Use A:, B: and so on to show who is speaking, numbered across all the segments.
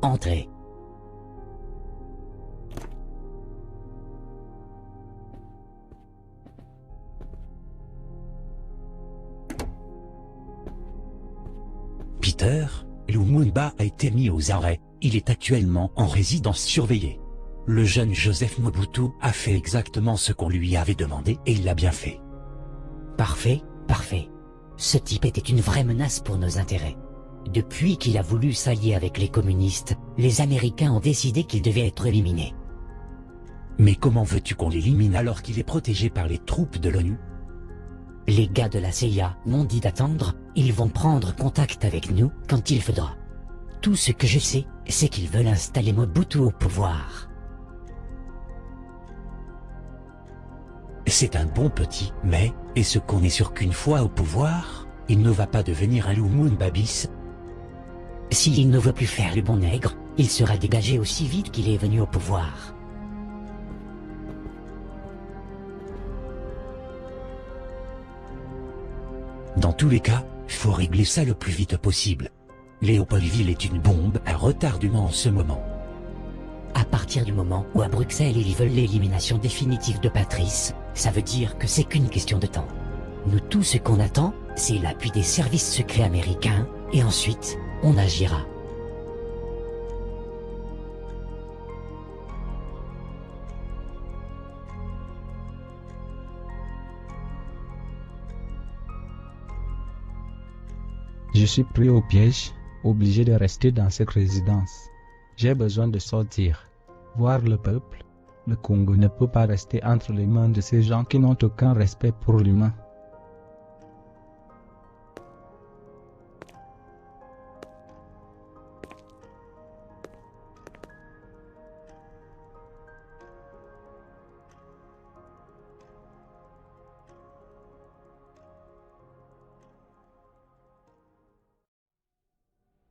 A: Entrez.
B: Peter, Lumumba a été mis aux arrêts. Il est actuellement en résidence surveillée. Le jeune Joseph Mobutu a fait exactement ce qu'on lui avait demandé et il l'a bien fait.
A: Parfait, parfait. Ce type était une vraie menace pour nos intérêts. Depuis qu'il a voulu s'allier avec les communistes, les Américains ont décidé qu'il devait être éliminé.
B: Mais comment veux-tu qu'on l'élimine alors qu'il est protégé par les troupes de l'ONU?
A: Les gars de la CIA m'ont dit d'attendre, ils vont prendre contact avec nous quand il faudra. Tout ce que je sais, c'est qu'ils veulent installer Mobutu au pouvoir.
B: C'est un bon petit, mais, est-ce qu'on est sûr qu'une fois au pouvoir, il ne va pas devenir un Lumumba bis?
A: S'il ne veut plus faire le bon nègre, il sera dégagé aussi vite qu'il est venu au pouvoir.
B: Dans tous les cas, faut régler ça le plus vite possible. Léopoldville est une bombe à retardement en ce moment.
A: À partir du moment où à Bruxelles ils veulent l'élimination définitive de Patrice, ça veut dire que c'est qu'une question de temps. Nous tout ce qu'on attend, c'est l'appui des services secrets américains, et ensuite, on agira.
C: Je suis pris au piège, obligé de rester dans cette résidence. J'ai besoin de sortir, voir le peuple. Le Congo ne peut pas rester entre les mains de ces gens qui n'ont aucun respect pour l'humain.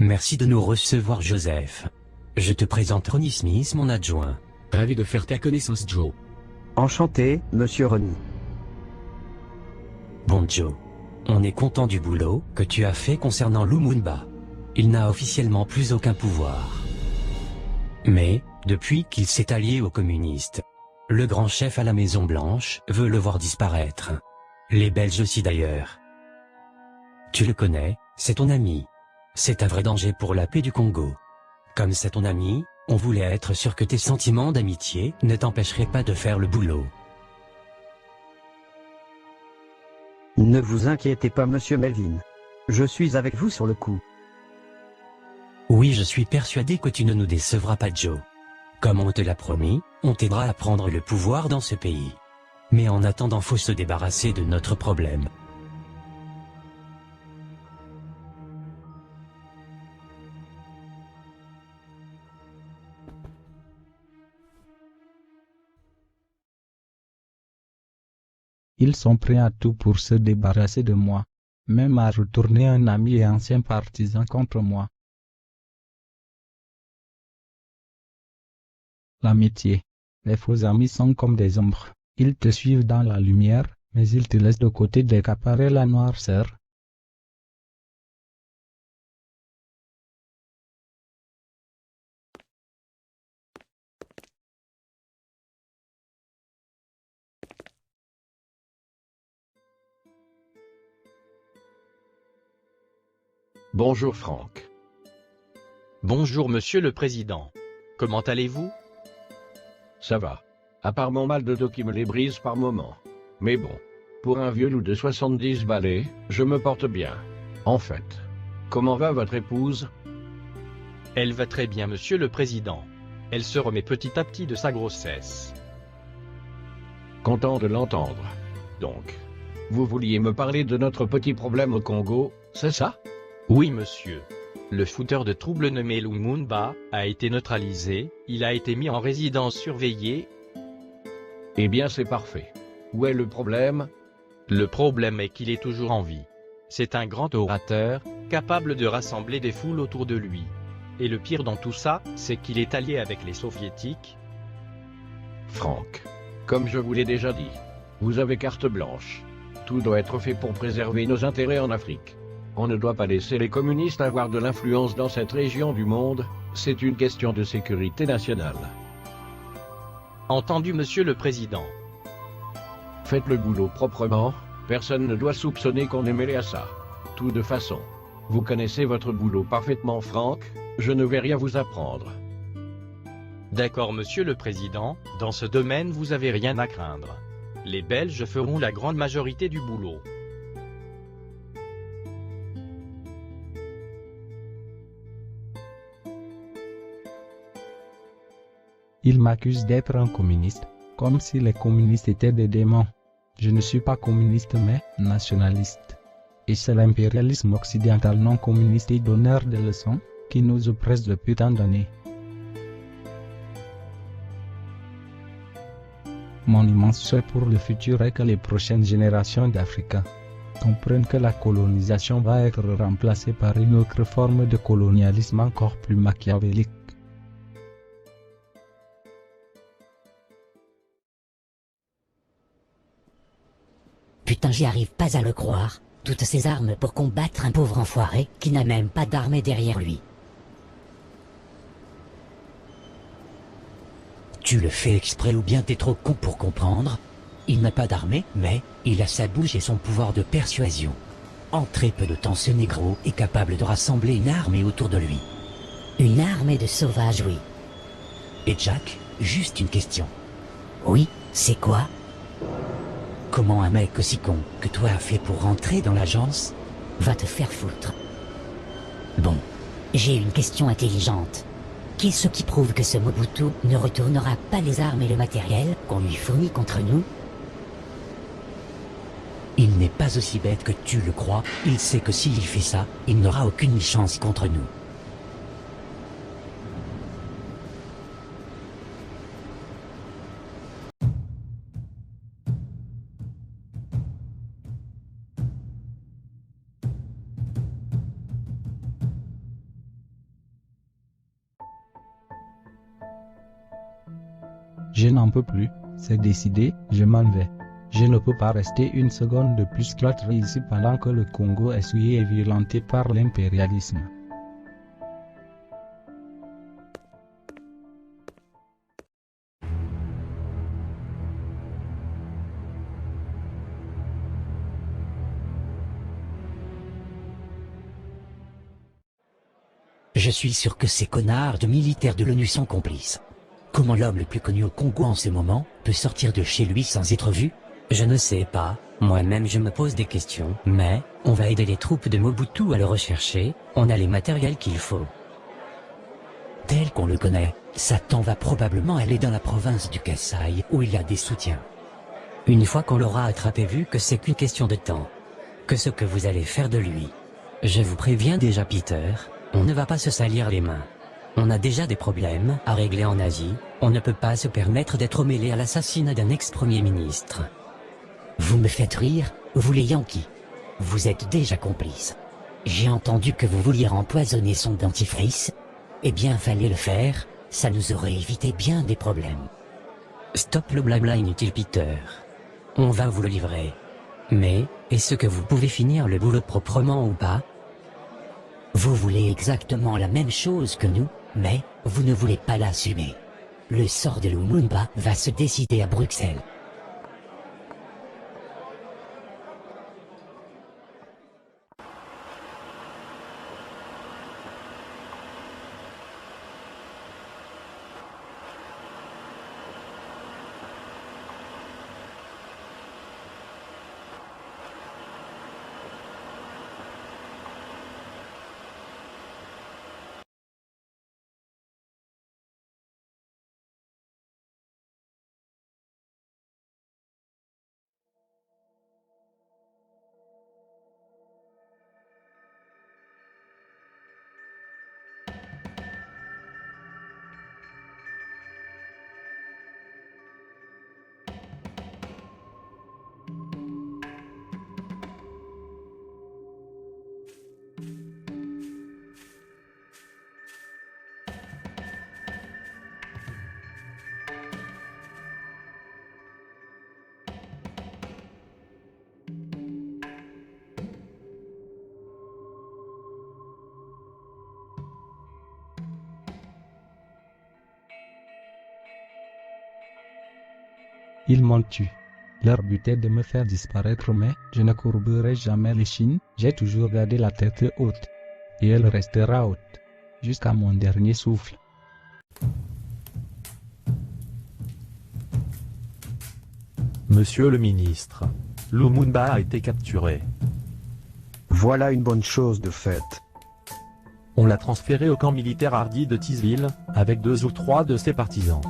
B: Merci de nous recevoir, Joseph. Je te présente Ronnie Smith, mon adjoint.
D: Ravi de faire ta connaissance, Joe.
E: Enchanté, monsieur Ronnie.
B: Bon Joe, on est content du boulot que tu as fait concernant Lumumba. Il n'a officiellement plus aucun pouvoir. Mais, depuis qu'il s'est allié aux communistes, le grand chef à la Maison Blanche veut le voir disparaître. Les Belges aussi d'ailleurs. Tu le connais, c'est ton ami. C'est un vrai danger pour la paix du Congo. Comme c'est ton ami, on voulait être sûr que tes sentiments d'amitié ne t'empêcheraient pas de faire le boulot.
E: Ne vous inquiétez pas, monsieur Melvin. Je suis avec vous sur le coup.
B: Oui, je suis persuadé que tu ne nous décevras pas, Joe. Comme on te l'a promis, on t'aidera à prendre le pouvoir dans ce pays. Mais en attendant, faut se débarrasser de notre problème.
C: Ils sont prêts à tout pour se débarrasser de moi, même à retourner un ami et ancien partisan contre moi. L'amitié. Les faux amis sont comme des ombres. Ils te suivent dans la lumière, mais ils te laissent de côté d'accaparer la noirceur.
F: Bonjour Franck.
G: Bonjour Monsieur le Président. Comment allez-vous?
F: Ça va. À part mon mal de dos qui me les brise par moments. Mais bon, pour un vieux loup de 70 balais, je me porte bien. En fait, comment va votre épouse?
G: Elle va très bien Monsieur le Président. Elle se remet petit à petit de sa grossesse.
F: Content de l'entendre. Donc, vous vouliez me parler de notre petit problème au Congo, c'est ça?
G: Oui monsieur. Le fouteur de troubles nommé Lumumba a été neutralisé, il a été mis en résidence surveillée.
F: Eh bien c'est parfait. Où est le problème?
G: Le problème est qu'il est toujours en vie. C'est un grand orateur, capable de rassembler des foules autour de lui. Et le pire dans tout ça, c'est qu'il est allié avec les soviétiques.
F: Franck, comme je vous l'ai déjà dit, vous avez carte blanche. Tout doit être fait pour préserver nos intérêts en Afrique. On ne doit pas laisser les communistes avoir de l'influence dans cette région du monde, c'est une question de sécurité nationale.
G: Entendu, Monsieur le Président.
F: Faites le boulot proprement, personne ne doit soupçonner qu'on est mêlé à ça. Tout de façon. Vous connaissez votre boulot parfaitement, Franck, je ne vais rien vous apprendre.
G: D'accord, Monsieur le Président, dans ce domaine vous avez rien à craindre. Les Belges feront la grande majorité du boulot.
C: Il m'accuse d'être un communiste, comme si les communistes étaient des démons. Je ne suis pas communiste mais nationaliste. Et c'est l'impérialisme occidental non communiste et donneur de leçons qui nous oppresse depuis tant d'années. Mon immense souhait pour le futur est que les prochaines générations d'Africains comprennent que la colonisation va être remplacée par une autre forme de colonialisme encore plus machiavélique.
A: Putain, j'y arrive pas à le croire. Toutes ces armes pour combattre un pauvre enfoiré qui n'a même pas d'armée derrière lui. Tu le fais exprès ou bien t'es trop con pour comprendre? Il n'a pas d'armée, mais il a sa bouche et son pouvoir de persuasion. En très peu de temps, ce négro est capable de rassembler une armée autour de lui. Une armée de sauvages, oui. Et Jack, juste une question. Oui, c'est quoi? Comment un mec aussi con que toi a fait pour rentrer dans l'agence? Va te faire foutre. Bon, j'ai une question intelligente. Qu'est-ce qui prouve que ce Mobutu ne retournera pas les armes et le matériel qu'on lui fournit contre nous? Il n'est pas aussi bête que tu le crois, il sait que s'il fait ça, il n'aura aucune chance contre nous.
C: Je n'en peux plus, c'est décidé, je m'en vais. Je ne peux pas rester une seconde de plus cloîtré ici pendant que le Congo est souillé et violenté par l'impérialisme.
A: Je suis sûr que ces connards de militaires de l'ONU sont complices. Comment l'homme le plus connu au Congo en ce moment peut sortir de chez lui sans être vu? Je ne sais pas, moi-même je me pose des questions, mais on va aider les troupes de Mobutu à le rechercher, on a les matériels qu'il faut. Tel qu'on le connaît, Satan va probablement aller dans la province du Kasaï où il a des soutiens. Une fois qu'on l'aura attrapé, vu que c'est qu'une question de temps, que ce que vous allez faire de lui. Je vous préviens déjà, Peter, on ne va pas se salir les mains. On a déjà des problèmes à régler en Asie, on ne peut pas se permettre d'être mêlé à l'assassinat d'un ex-premier ministre. Vous me faites rire, vous les Yankees. Vous êtes déjà complices. J'ai entendu que vous vouliez empoisonner son dentifrice. Eh bien, fallait le faire, ça nous aurait évité bien des problèmes. Stop le blabla inutile, Peter. On va vous le livrer. Mais, est-ce que vous pouvez finir le boulot proprement ou pas? Vous voulez exactement la même chose que nous, mais vous ne voulez pas l'assumer. Le sort de Lumumba va se décider à Bruxelles.
C: Ils m'ont tué. Leur but est de me faire disparaître, mais je ne courberai jamais l'échine. J'ai toujours gardé la tête haute. Et elle restera haute. Jusqu'à mon dernier souffle.
H: Monsieur le ministre, Lumumba a été capturé.
E: Voilà une bonne chose de faite.
H: On l'a transféré au camp militaire hardi de Tisville, avec 2 ou 3 de ses partisans.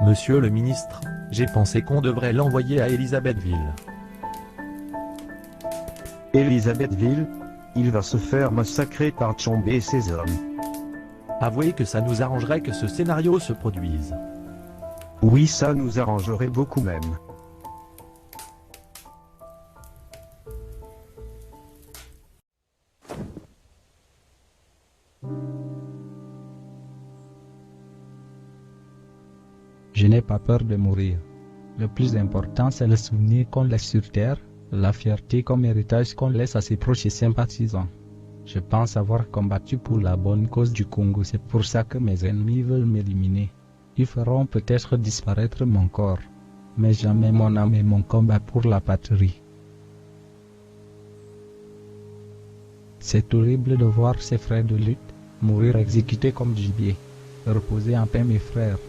H: Monsieur le ministre, j'ai pensé qu'on devrait l'envoyer à Elisabethville.
E: Elisabethville, il va se faire massacrer par Tchombe et ses hommes.
H: Avouez que ça nous arrangerait que ce scénario se produise.
E: Oui, ça nous arrangerait beaucoup même.
C: Je n'ai pas peur de mourir. Le plus important, c'est le souvenir qu'on laisse sur terre, la fierté comme héritage qu'on laisse à ses proches et sympathisants. Je pense avoir combattu pour la bonne cause du Congo, c'est pour ça que mes ennemis veulent m'éliminer. Ils feront peut-être disparaître mon corps, mais jamais mon âme et mon combat pour la patrie. C'est horrible de voir ces frères de lutte mourir exécutés comme gibier. Reposez en paix mes frères.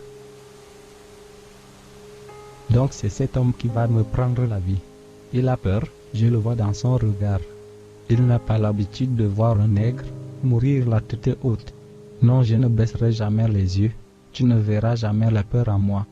C: Donc c'est cet homme qui va me prendre la vie. Il a peur, je le vois dans son regard. Il n'a pas l'habitude de voir un nègre mourir la tête haute. Non, je ne baisserai jamais les yeux. Tu ne verras jamais la peur en moi.